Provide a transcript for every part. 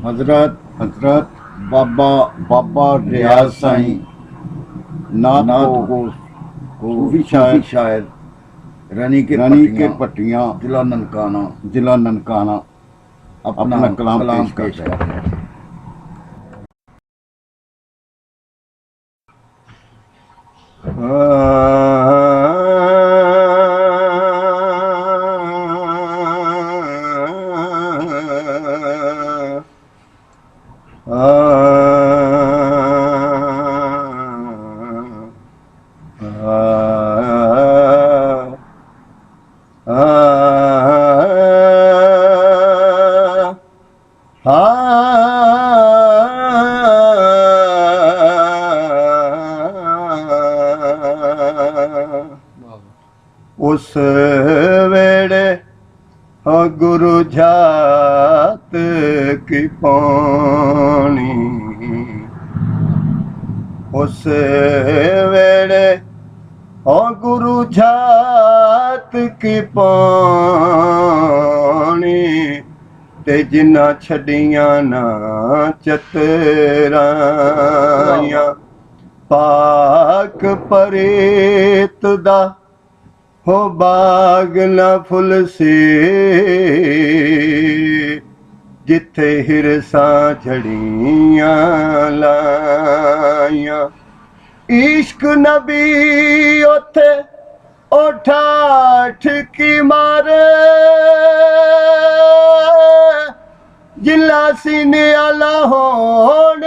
हजरत हजरत बाबा बाबा रियाज साईं नाथ को सूफी शायर रनी के पट्टियाँ जिला ननकाना अपना कलाम पेश कर रहे हैं। उस वेड़े गुरु जात की पानी, उस वेड़े गुरु जात की पानी, ते जिन्ना छड़ियां ना चतराइयां पाक परेत दा हो बाग ना फुल से, जिथे हिरसा झड़ियां लाइयां इश्क नबी उथे उठाठ की मारे, जिला सीने आला होण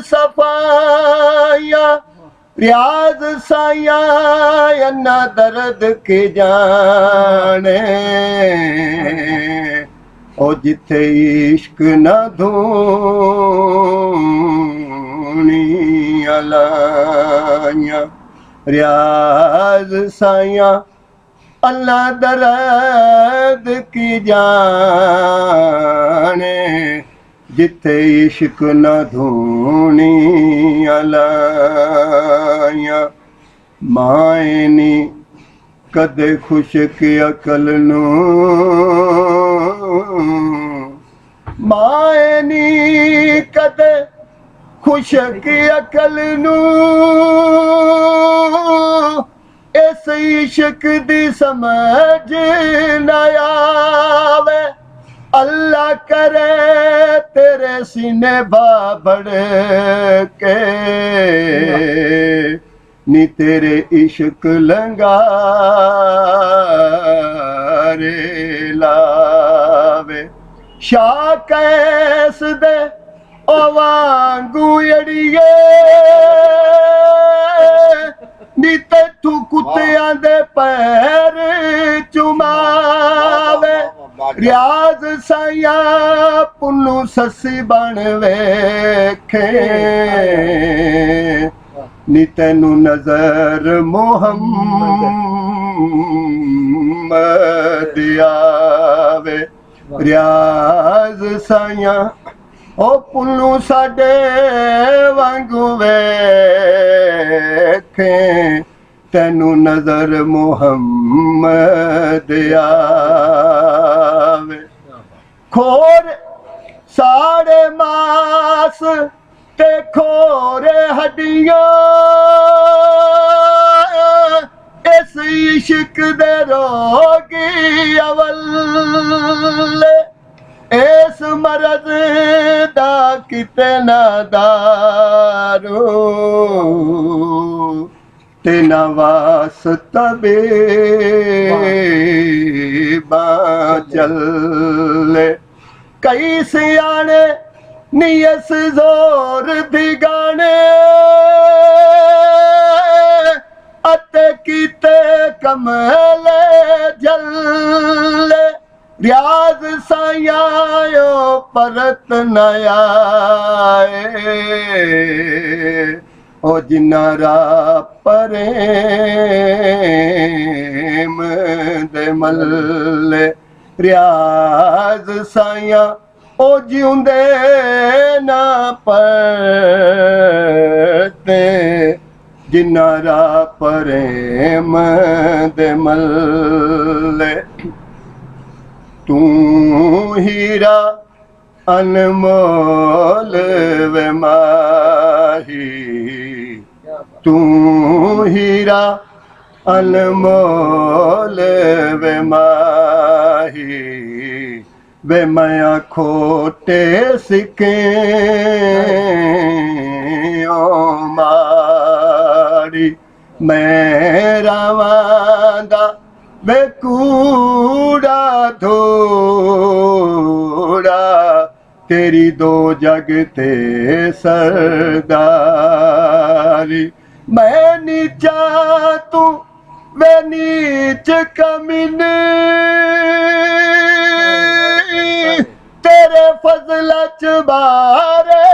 सफाया रियाज साया अन्ना दर्द के जाने, ओ जिथे इश्क न धूनी अलाया रियाज साया अल्लाह दर्द की जाने, जिथे इश्क न धूनी अलाया माए नी कदे खुशक अकल नू, माए नी कदे खुशक अकल नू, इस इश्क दी समझ न आवे, अल्लाह करे तेरे सीने बाबड़ के नी तेरे इश्क लंगारे लावे, शाह कैस दे ओ वांगू अड़िए नी तैथू कुत्तियां दे पैर चुमावे, रियाज साया पुन्नू ससी बन वेखे नी तैनू नजर मोहम्मद आवे, रियाज साया ओ पुन्नू साडे वांगू वेखे तैनू नजर मोहम्मद आवे, खोर साड़े मास ते खोरे हड्डियां, इस इश्क दे रोगी अवल, इस मरद दा किते ना दारू, तेना वास्ता बेबा चले, कई सियाने नियस जोर दी गाने, अते कीते कमले जले, रियाज साया परत न आए, ओ जिनारा प्रेम दे मल्ले, रियाज साया ओ जिउंदे ना परते, जिनारा प्रेम दे मल्ले, तू हीरा अनमोल वे माही तू हीरा अनमोल वे माही वे मैं खोटे सिके ओ मारी मैं रावांदा वे कूड़ा धोड़ा तेरी दो जग ते सरदारी मैं नीचा तू वे नीच कमीने तेरे फजल च बारे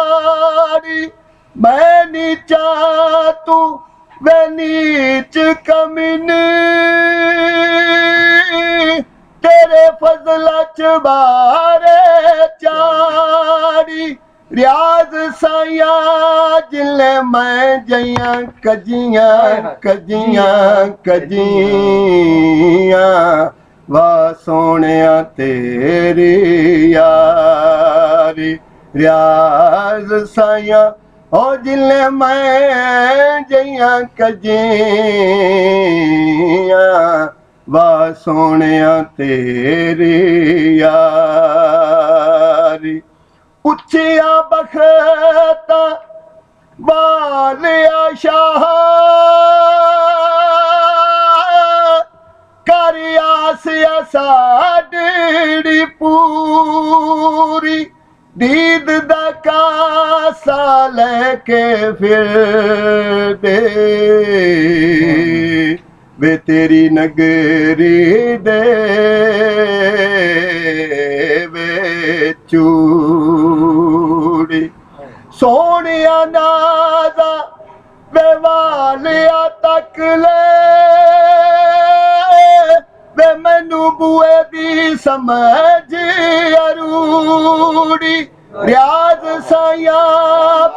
चारी मैं नीचा तू वे नीच कमीने तेरे फजल च बारे चारी रियाज साया जिले मैं जइयां कजियां कजियां कजियां वाह सोनिया तेरी यारी रियाज साया ओ जिले मैं जइयां कजियां वाह सोनिया तेरी यारी उच्चिया बखता वालिया शाह करियासिया साड़ी पूरी दीद दा कासा लेके फिर दे वे तेरी नगरी दे वे चूड़ी सोनिया नाजा वे वालिया तक ले वे मैनू बुए दी समझ अरूड़ी रियाज साया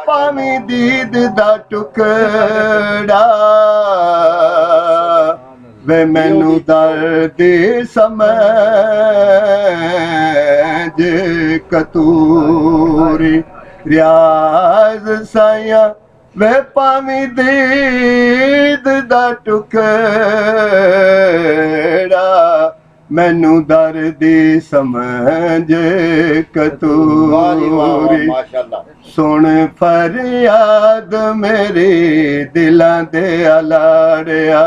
पावी दीद दा टुकड़ा वे मैनू दर्द समझ कतूरी रियाज साया वे पावी दीद दा टुकड़ा मैनू दर्दी समझ कतूरी सुन फरियाद मेरी दिलां दे अलाड़िया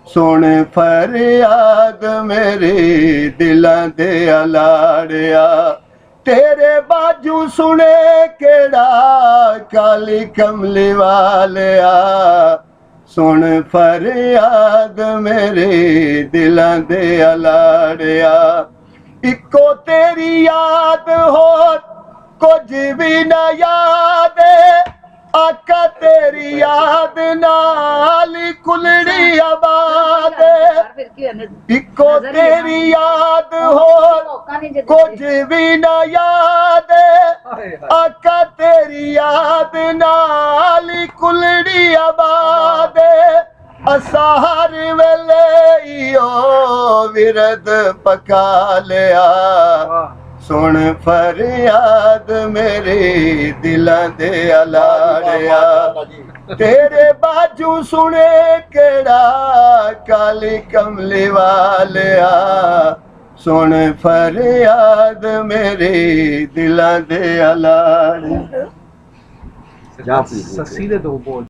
सुन फरियाद मेरी दिलां दे अलाड़िया तेरे बाजू सुने केड़ा काली कमली वालिया सुन फरियाद मेरे दिलां दे अलाड़िया इको तेरी याद हो कुछ भी न याद आका तेरी याद नाली कुलड़ी आबाद इको तेरी याद हो कुछ भी न याद आका तेरी याद नाली कुलड़ी आबाद असा हर वेले इहो विरद पका लिया सुन फरियाद मेरे दिलां दे अलाड़िया तेरे बाजू सुने केड़ा काली कमली वालिया सुन फरियाद मेरे दिलां दे अलाड़िया सस्सी दे दो बोल